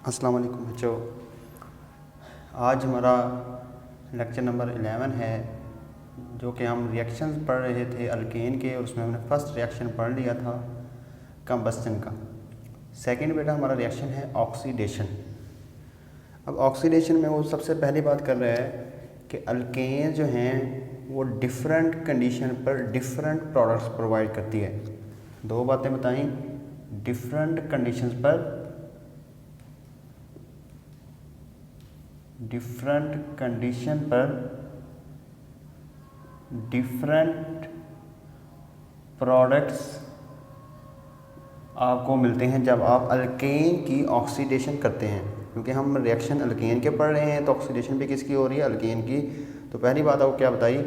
अस्सलाम वालेकुम बच्चों। आज हमारा लेक्चर नंबर 11 है, जो कि हम रिएक्शंस पढ़ रहे थे अल्केन के, और उसमें हमने फर्स्ट रिएक्शन पढ़ लिया था कंबस्टन का। सेकंड बेटा हमारा रिएक्शन है ऑक्सीडेशन। अब ऑक्सीडेशन में वो सबसे पहली बात कर रहा है कि अल्केन जो हैं वो डिफरेंट कंडीशन पर डिफरेंट प्रोडक्ट्स प्रोवाइड करती है। दो बातें बताई, डिफरेंट कंडीशंस पर डिफरेंट कंडीशन पर डिफरेंट प्रोडक्ट्स आपको मिलते हैं जब आप अल्केन की ऑक्सीडेशन करते हैं। क्योंकि हम रिएक्शन अल्केन के पढ़ रहे हैं तो ऑक्सीडेशन भी किसकी हो रही है? अल्केन की। तो पहली बात आपको क्या बताई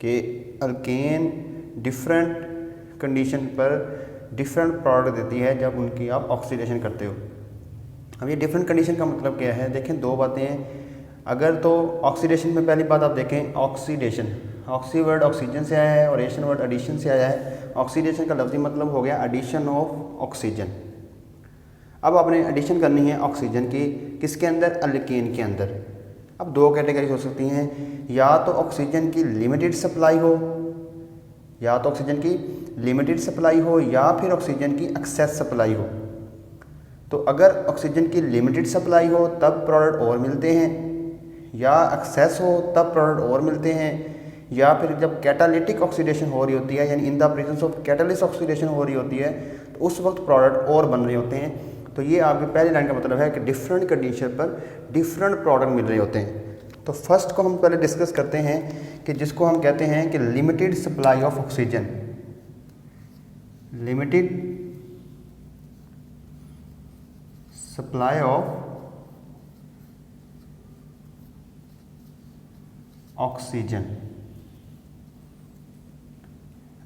कि अल्केन डिफरेंट कंडीशन पर डिफरेंट प्रोडक्ट देती है जब उनकी आप ऑक्सीडेशन करते हो। अब ये डिफरेंट कंडीशन का मतलब क्या है? देखें, दो बातें हैं। अगर तो ऑक्सीडेशन में पहली बात आप देखें, ऑक्सीडेशन, ऑक्सी वर्ड ऑक्सीजन से आया है और एशन वर्ड एडिशन से आया है। ऑक्सीडेशन का लफ्ज़ी मतलब हो गया एडिशन ऑफ ऑक्सीजन। अब आपने एडिशन करनी है ऑक्सीजन की, किसके अंदर? अल्केन के अंदर। अब दो कैटेगरी हो सकती हैं, या तो ऑक्सीजन की लिमिटेड सप्लाई हो, या तो ऑक्सीजन की लिमिटेड सप्लाई हो, या फिर ऑक्सीजन की एक्सेस सप्लाई हो। तो अगर ऑक्सीजन की लिमिटेड सप्लाई हो तब प्रोडक्ट और मिलते हैं, या एक्सेस हो तब प्रोडक्ट और मिलते हैं, या फिर जब कैटालिटिक ऑक्सीडेशन हो रही होती है, यानी इन the presence of catalyst oxidation हो रही होती है, तो उस वक्त प्रोडक्ट और बन रहे होते हैं। तो ये आपकी पहली लाइन का मतलब है कि डिफरेंट कंडीशन पर डिफरेंट प्रोडक्ट मिल रहे होते हैं। तो फर्स्ट को हम पहले डिस्कस करते हैं कि जिसको हम कहते हैं कि limited supply of oxygen. Limited supply of oxygen.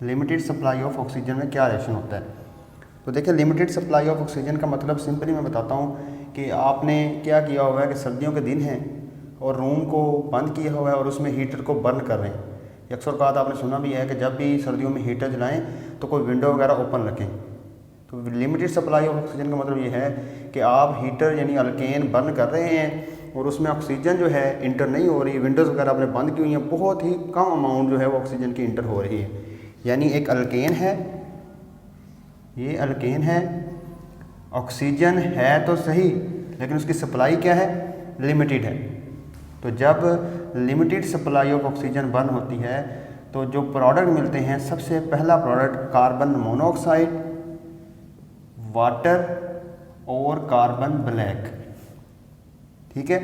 Limited supply of oxygen में क्या रिएक्शन होता है? तो देखिए, लिमिटेड सप्लाई ऑफ ऑक्सीजन का मतलब सिंपली मैं बताता हूँ कि आपने क्या किया हुआ है कि सर्दियों के दिन हैं और रूम को बंद किया हुआ है और उसमें हीटर को बर्न कर रहे हैं। अक्सर बात आपने सुना भी है कि जब भी सर्दियों में हीटर जलाएं तो कोई विंडो वगैरह ओपन रखें। तो लिमिटेड सप्लाई ऑफ ऑक्सीजन का मतलब ये है कि आप हीटर यानी अल्केन बर्न कर रहे हैं और उसमें ऑक्सीजन जो है इंटर नहीं हो रही, विंडोज़ वगैरह आपने बंद की हुई हैं, बहुत ही कम अमाउंट जो है वो ऑक्सीजन की इंटर हो रही है। यानी एक अल्केन है, ये अल्केन है, ऑक्सीजन है तो सही, लेकिन उसकी सप्लाई क्या है? लिमिटेड है। तो जब limited supply of oxygen burn होती है तो जो प्रोडक्ट मिलते हैं, सबसे पहला प्रोडक्ट कार्बन मोनोऑक्साइड, वाटर और कार्बन ब्लैक। ठीक है,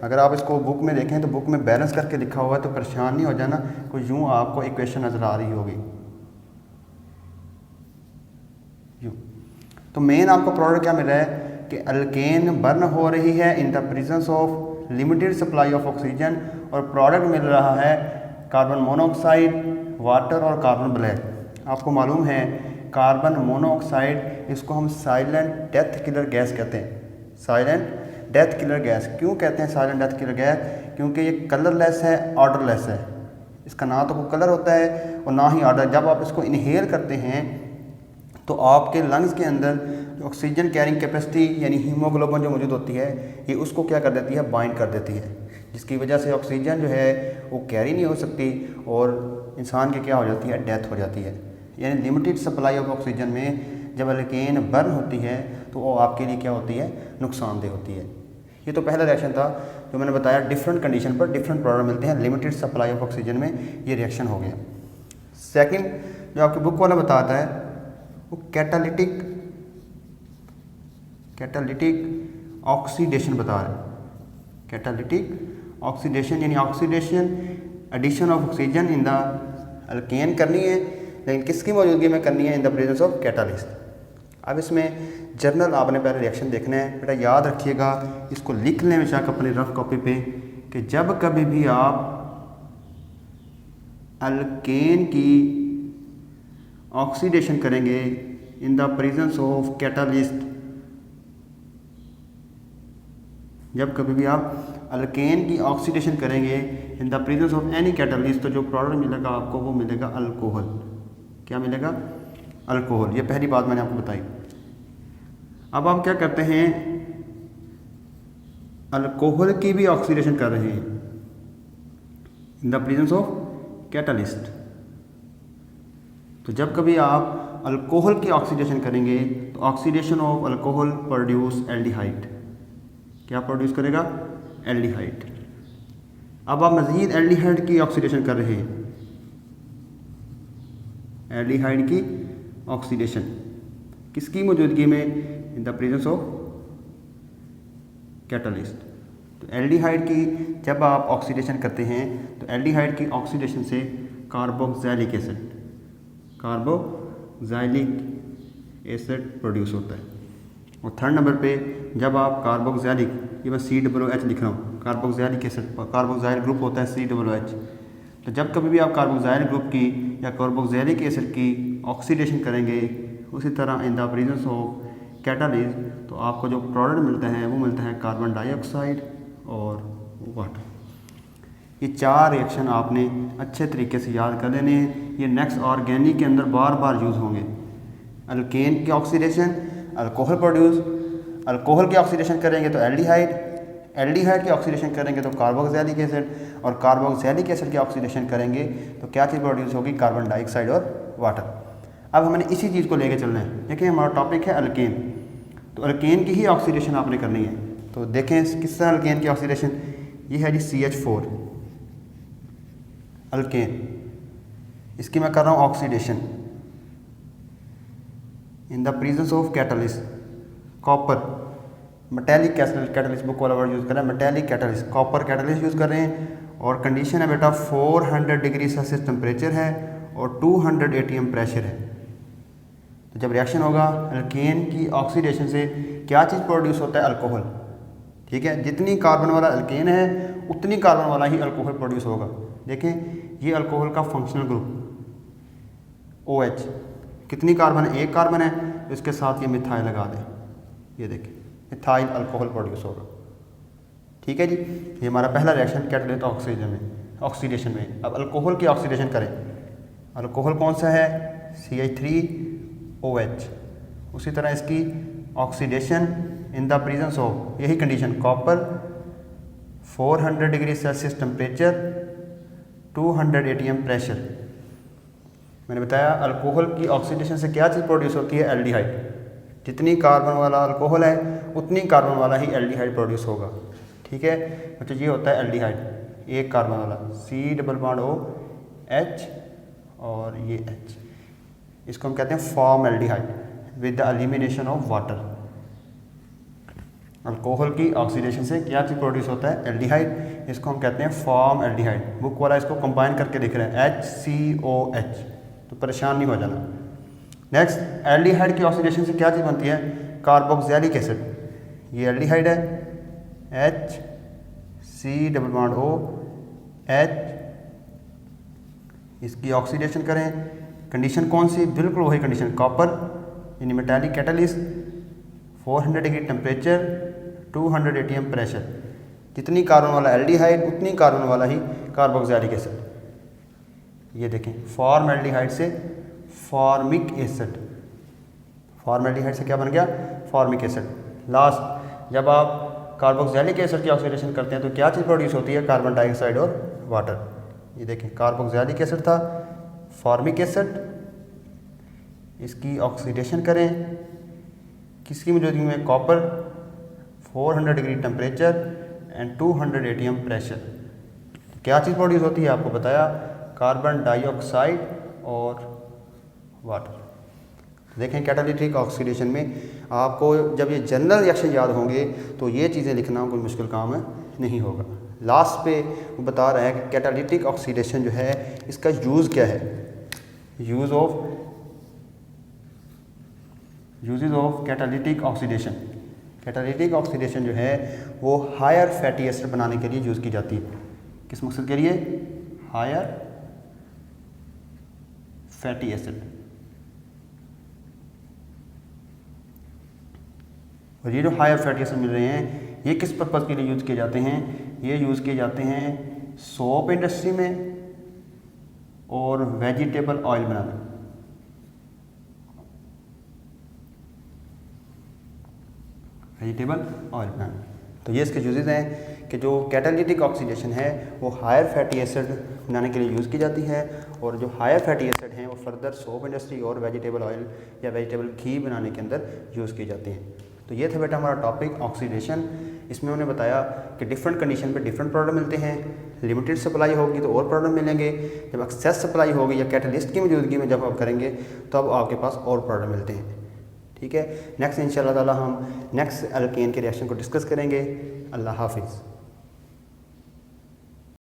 अगर आप इसको बुक में देखें तो बुक में बैलेंस करके लिखा हुआ है, तो परेशान नहीं हो जाना, कोई यूँ आपको इक्वेशन नज़र आ रही होगी यूँ। तो मेन आपको प्रोडक्ट क्या मिल रहा है कि अल्केन बर्न हो रही है in the presence of limited supply of oxygen, और प्रोडक्ट मिल रहा है कार्बन मोनोऑक्साइड, वाटर और कार्बन ब्लैक। आपको मालूम है कार्बन मोनोऑक्साइड, इसको हम साइलेंट डेथ किलर गैस कहते हैं। साइलेंट डेथ किलर गैस क्यों कहते हैं साइलेंट डेथ किलर गैस? क्योंकि ये कलरलेस है, ऑर्डरलेस है। इसका ना तो कोई कलर होता है और ना ही ऑर्डर। जब आप इसको इनहेल करते हैं तो आपके लंग्स के अंदर ऑक्सीजन कैरिंग कैपेसिटी यानी हीमोग्लोबिन जो मौजूद होती है, ये उसको क्या कर देती है? बाइंड कर देती है, जिसकी वजह से ऑक्सीजन जो है वो कैरी नहीं हो सकती और इंसान की क्या हो जाती है? डेथ हो जाती है। यानी लिमिटेड सप्लाई ऑफ ऑक्सीजन में जब अल्केन बर्न होती है तो वो आपके लिए क्या होती है? नुकसानदेह होती है। ये तो पहला रिएक्शन था जो मैंने बताया, डिफरेंट कंडीशन पर डिफरेंट प्रोडक्ट मिलते हैं, लिमिटेड सप्लाई ऑफ ऑक्सीजन में ये रिएक्शन हो गया। सेकंड जो आपकी बुक वाला बताता है वो कैटालिटिक ऑक्सीडेशन बता रहा है। कैटालिटिक ऑक्सीडेशन यानी oxidation addition of oxygen in the alkane करनी है, लेकिन किसकी मौजूदगी में करनी है? In the presence of catalyst. अब इसमें जर्नल आपने पहले रिएक्शन देखना है बेटा, याद रखिएगा, इसको लिख लें बेशक अपनी रफ कॉपी पे कि जब कभी भी आप अल्केन की ऑक्सीडेशन करेंगे इन द प्रेजेंस ऑफ कैटालिस्ट, जब कभी भी आप अल्केन की ऑक्सीडेशन करेंगे इन the presence of any catalyst, तो जो प्रोडक्ट मिलेगा आपको वो मिलेगा अल्कोहल। क्या मिलेगा? अल्कोहल। ये पहली बात मैंने आपको बताई। अब आप क्या करते हैं अल्कोहल की भी ऑक्सीडेशन कर रहे हैं इन द प्रेजेंस ऑफ कैटलिस्ट। तो जब कभी आप अल्कोहल की ऑक्सीडेशन करेंगे तो oxidation of alcohol produce aldehyde. क्या प्रोड्यूस करेगा? एल्डिहाइड। अब आप मज़ीद एल्डिहाइड की ऑक्सीडेशन कर रहे हैं, एल्डिहाइड की ऑक्सीडेशन किसकी मौजूदगी में? इन द प्रेजेंस ऑफ कैटलिस्ट। तो एल्डिहाइड की जब आप ऑक्सीडेशन करते हैं तो एल्डिहाइड की ऑक्सीडेशन से carboxylic acid, carboxylic acid produce होता है। और थर्ड नंबर पे जब आप कार्बोक्सिलिक, ये मैं COOH लिख रहा हूँ, कार्बोक्सिलिक एसिड, कार्बोक्सिल ग्रुप होता है COOH। तो जब कभी भी आप कार्बोक्सिल ग्रुप की या कार्बोक्सिलिक एसिड की ऑक्सीडेशन करेंगे, उसी तरह इन द प्रेजेंस ऑफ कैटालिस्ट, तो आपको जो प्रोडक्ट मिलता है वो मिलता है कार्बन डाइऑक्साइड और वाटर। ये चार रिएक्शन आपने अच्छे तरीके से याद कर लेने हैं। ये नेक्स्ट ऑर्गेनिक के अंदर बार बार यूज़ होंगे। अल्केन की ऑक्सीडेशन अल्कोहल प्रोड्यूस, अल्कोहल की ऑक्सीडेशन करेंगे तो एल्डिहाइड, एल्डिहाइड की ऑक्सीडेशन करेंगे तो कार्बोक्सिलिक एसिड, और कार्बोक्सिलिक एसिड की ऑक्सीडेशन करेंगे तो क्या चीज़ प्रोड्यूस होगी? कार्बन डाइऑक्साइड और वाटर। अब हमने इसी चीज़ को लेके चलना है। देखिए हमारा टॉपिक है अल्केन, तो अल्केन की ही ऑक्सीडेशन आपने करनी है। तो देखें किस तरह अल्केन की ऑक्सीडेशन, ये है जी CH4 अल्केन, इसकी मैं कर रहा हूँ oxidation in the presence of catalyst, copper, metallic catalyst, book वाला वर्ड यूज़ कर रहे हैं, metallic catalyst, copper catalyst use कर रहे हैं। और कंडीशन है बेटा 400 डिग्री सेल्सियस टेम्परेचर है और 200 ATM प्रेशर है। तो जब रिएक्शन होगा अल्केन की ऑक्सीडेशन से क्या चीज़ प्रोड्यूस होता है? अल्कोहल। ठीक है, जितनी कार्बन वाला अल्केन है उतनी कार्बन वाला ही अल्कोहल प्रोड्यूस होगा। देखें ये अल्कोहल का फंक्शनल ग्रुप OH, कितनी कार्बन है? एक कार्बन है, तो इसके साथ ये मिथाइल लगा दें, ये देखें मिथाइल अल्कोहल प्रोड्यूस होगा। ठीक है जी, ये हमारा पहला रिएक्शन कैटालिस्ट ऑक्सीजन में, ऑक्सीडेशन में। अब अल्कोहल की ऑक्सीडेशन करें, अल्कोहल कौन सा है? CH3OH। उसी तरह इसकी oxidation in the presence of, यही condition, copper 400 degree Celsius temperature 200 ATM pressure. मैंने बताया अल्कोहल की ऑक्सीडेशन से क्या चीज़ प्रोड्यूस होती है? एल्डिहाइड। जितनी कार्बन वाला अल्कोहल है उतनी कार्बन वाला ही एल्डिहाइड प्रोड्यूस होगा। ठीक है, तो ये होता है एल्डिहाइड, एक कार्बन वाला, C+OH और ये H, इसको हम कहते हैं form aldehyde with the elimination of water. Alcohol की ऑक्सीडेशन से क्या चीज़ प्रोड्यूस होता है? एल्डिहाइड, इसको हम कहते हैं फॉर्म एल्डिहाइड। बुक वाला इसको कंबाइन करके लिख रहे हैं HCOH, तो परेशान नहीं हो जाना। नेक्स्ट, एल्डिहाइड की ऑक्सीडेशन से क्या चीज़ बनती है? कार्बोक्सिलिक एसिड, ये एल्डिहाइड है, HCOOH, इसकी ऑक्सीडेशन करें, कंडीशन कौन सी? बिल्कुल वही कंडीशन, कॉपर यानी metallic catalyst, 400 degree temperature, 200 ATM pressure. जितनी कार्बन वाला एल्डिहाइड उतनी कार्बन वाला ही कार्बोक्सिलिक एसिड। ये देखें फॉर्म एल्डिहाइड से फॉर्मिक एसिड, फॉर्म एल्डिहाइड से क्या बन गया? Formic acid. लास्ट, जब आप कार्बोक्सिलिक एसिड की ऑक्सीडेशन करते हैं तो क्या चीज़ प्रोड्यूस होती है? कार्बन डाइऑक्साइड और वाटर। ये देखें कार्बोक्सिलिक एसिड था, फॉर्मिक एसिड, इसकी ऑक्सीडेशन करें, किसकी मौजूदगी में? Copper 400 degree temperature and 200 ATM pressure. क्या चीज़ प्रोड्यूस होती है? आपको बताया कार्बन डाइऑक्साइड और वाटर। देखें कैटालिटिक ऑक्सीडेशन में आपको जब ये जनरल रिएक्शन याद होंगे तो ये चीज़ें लिखना कोई मुश्किल काम नहीं होगा। लास्ट पे वो बता रहा है कि कैटालिटिक ऑक्सीडेशन जो है इसका यूज़ क्या है? Use of catalytic oxidation. Catalytic oxidation जो है वो हायर फैटी एसिड बनाने के लिए यूज़ की जाती है। किस मकसद के लिए? Higher fatty acid. और ये जो हायर फैटी एसिड मिल रहे हैं ये किस पर्पज़ के लिए यूज़ किए जाते हैं? ये यूज़ किए जाते हैं सोप इंडस्ट्री में और वेजिटेबल ऑयल बनाने। वेजिटेबल ऑयल बनाने। तो ये इसके यूजेस हैं कि जो कैटालिटिक ऑक्सीडेशन है वो हायर फैटी एसिड बनाने के लिए यूज़ की जाती है, और जो हायर फैटी एसिड हैं वो फर्दर सोप इंडस्ट्री और वेजिटेबल ऑयल या वेजिटेबल घी बनाने के अंदर यूज़ की जाती हैं। तो ये था बेटा हमारा टॉपिक ऑक्सीडेशन। इसमें उन्होंने बताया कि डिफरेंट कंडीशन पे डिफरेंट प्रोडक्ट मिलते हैं। लिमिटेड सप्लाई होगी तो और प्रोडक्ट मिलेंगे, जब एक्सेस सप्लाई होगी या कैटलिस्ट की मौजूदगी में जब आप करेंगे तब आपके पास और प्रोडक्ट मिलते हैं। ठीक है, नेक्स्ट इंशाल्लाह ताला हम नेक्स्ट अल्केन के रिएक्शन को डिस्कस करेंगे। अल्लाह हाफिज़।